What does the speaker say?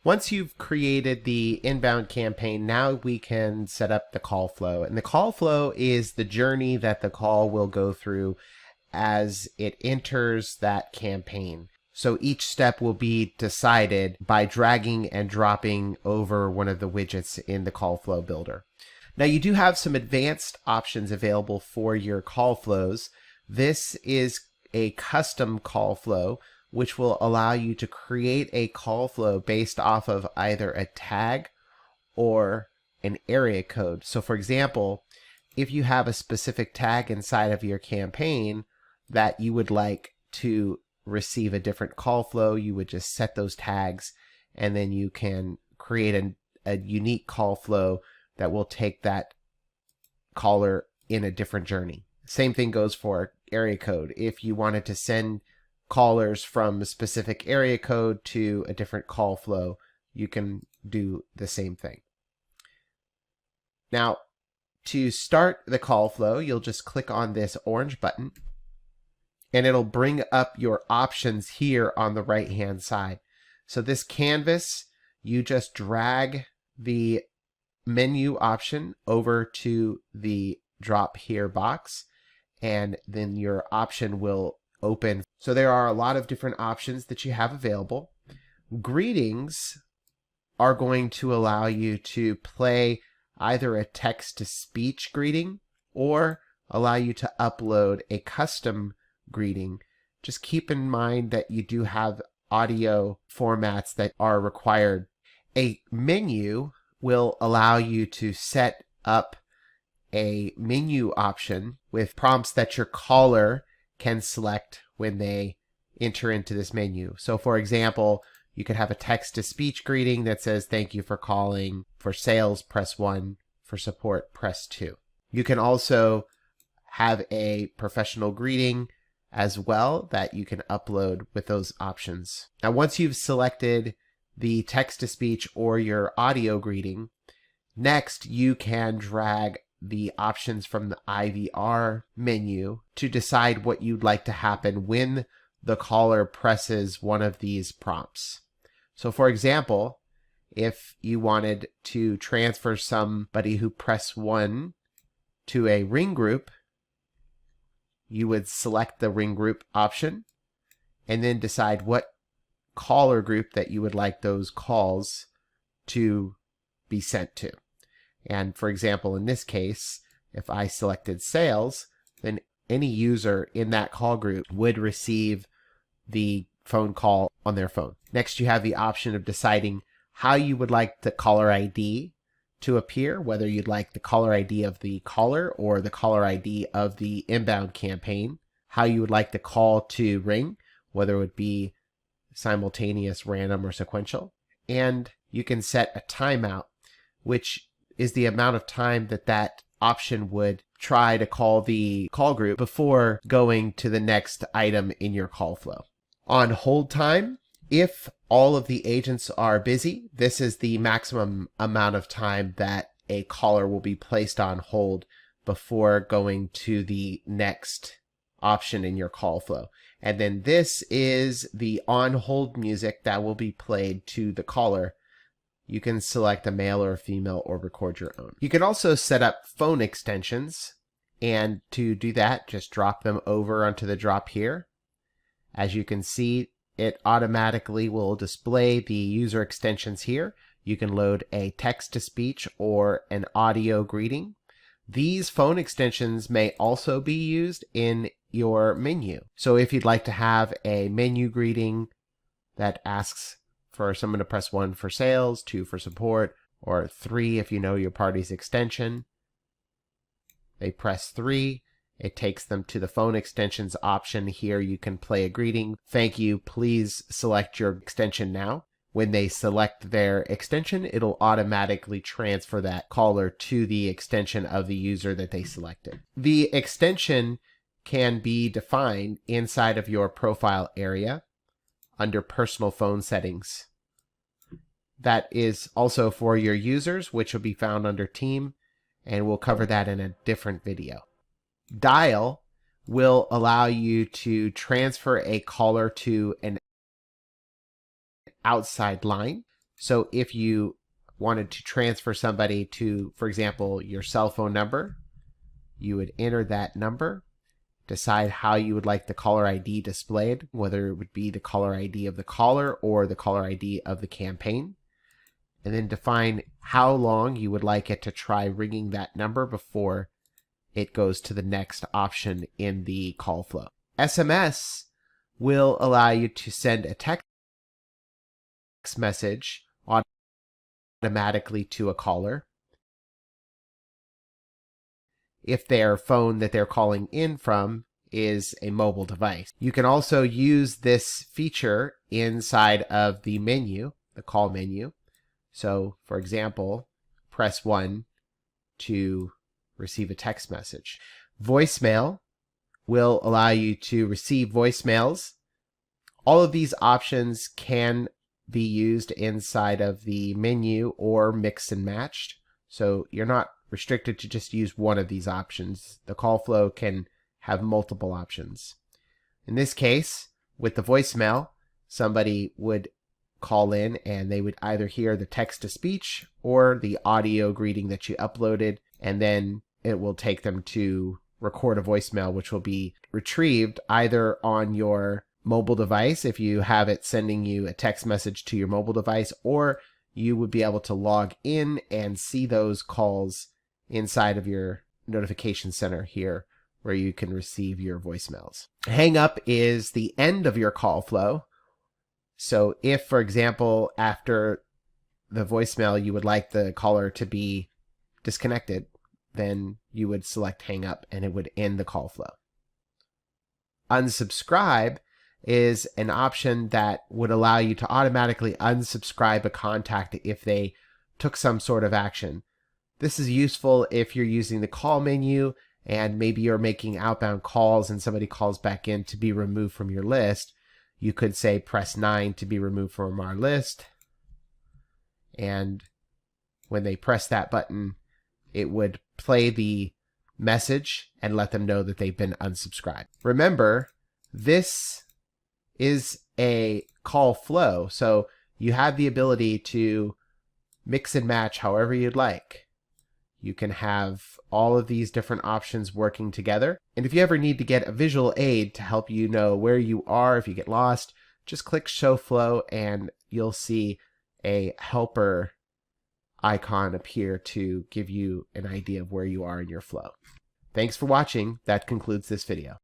Once you've created the inbound campaign, now we can set up the call flow. And the call flow is the journey that the call will go through as it enters that campaign. So each step will be decided by dragging and dropping over one of the widgets in the call flow builder. Now you do have some advanced options available for your call flows. This is a custom call flow, which will allow you to create a call flow based off of either a tag or an area code. So for example, if you have a specific tag inside of your campaign that you would like to receive a different call flow, you would just set those tags, and then you can create a unique call flow that will take that caller in a different journey. Same thing goes for area code. If you wanted to send callers from a specific area code to a different call flow, you can do the same thing. Now, to start the call flow, you'll just click on this orange button, and it'll bring up your options here on the right hand side. So this canvas, you just drag the menu option over to the drop here box, and then your option will open. So there are a lot of different options that you have available. Greetings are going to allow you to play either a text-to-speech greeting or allow you to upload a custom greeting. Just keep in mind that you do have audio formats that are required. A menu will allow you to set up a menu option with prompts that your caller can select when they enter into this menu. So for example, you could have a text-to-speech greeting that says, "Thank you for calling. For sales, press 1. For support, press 2. You can also have a professional greeting as well that you can upload with those options. Now, once you've selected the text-to-speech or your audio greeting, next you can drag the options from the IVR menu to decide what you'd like to happen when the caller presses one of these prompts. So for example, if you wanted to transfer somebody who pressed 1 to a ring group, you would select the ring group option and then decide what caller group that you would like those calls to be sent to. And for example, in this case, if I selected sales, then any user in that call group would receive the phone call on their phone. Next, you have the option of deciding how you would like the caller ID to appear, whether you'd like the caller ID of the caller or the caller ID of the inbound campaign, how you would like the call to ring, whether it would be simultaneous, random, or sequential. And you can set a timeout, which is the amount of time that that option would try to call the call group before going to the next item in your call flow. On hold time, if all of the agents are busy, this is the maximum amount of time that a caller will be placed on hold before going to the next option in your call flow. And then this is the on hold music that will be played to the caller. You can select a male or a female or record your own. You can also set up phone extensions, and to do that, just drop them over onto the drop here. As you can see, it automatically will display the user extensions here. You can load a text-to-speech or an audio greeting. These phone extensions may also be used in your menu. So if you'd like to have a menu greeting that asks for someone to press 1 for sales, 2 for support, or 3 if you know your party's extension, they press 3. It takes them to the phone extensions option. Here you can play a greeting. Thank you. Please select your extension now. When they select their extension, it'll automatically transfer that caller to the extension of the user that they selected. The extension can be defined inside of your profile area under personal phone settings. That is also for your users, which will be found under team, and we'll cover that in a different video. Dial will allow you to transfer a caller to an outside line. So if you wanted to transfer somebody to, for example, your cell phone number, you would enter that number, decide how you would like the caller ID displayed, whether it would be the caller ID of the caller or the caller ID of the campaign, and then define how long you would like it to try ringing that number before it goes to the next option in the call flow. SMS will allow you to send a text message automatically to a caller if their phone that they're calling in from is a mobile device. You can also use this feature inside of the menu, the call menu. So, for example, press 1 to receive a text message. Voicemail will allow you to receive voicemails. All of these options can be used inside of the menu or mixed and matched. So you're not restricted to just use one of these options. The call flow can have multiple options. In this case, with the voicemail, somebody would call in and they would either hear the text-to-speech or the audio greeting that you uploaded, and then it will take them to record a voicemail, which will be retrieved either on your mobile device if you have it sending you a text message to your mobile device, or you would be able to log in and see those calls inside of your notification center here where you can receive your voicemails. Hang up is the end of your call flow. So if, for example, after the voicemail you would like the caller to be disconnected, then you would select hang up and it would end the call flow. Unsubscribe is an option that would allow you to automatically unsubscribe a contact if they took some sort of action. This is useful if you're using the call menu and maybe you're making outbound calls and somebody calls back in to be removed from your list. You could say press 9 to be removed from our list. And when they press that button, it would play the message and let them know that they've been unsubscribed. Remember, this is a call flow, so you have the ability to mix and match however you'd like. You can have all of these different options working together. And if you ever need to get a visual aid to help you know where you are if you get lost, just click Show Flow and you'll see a helper icon appear to give you an idea of where you are in your flow. Thanks for watching. That concludes this video.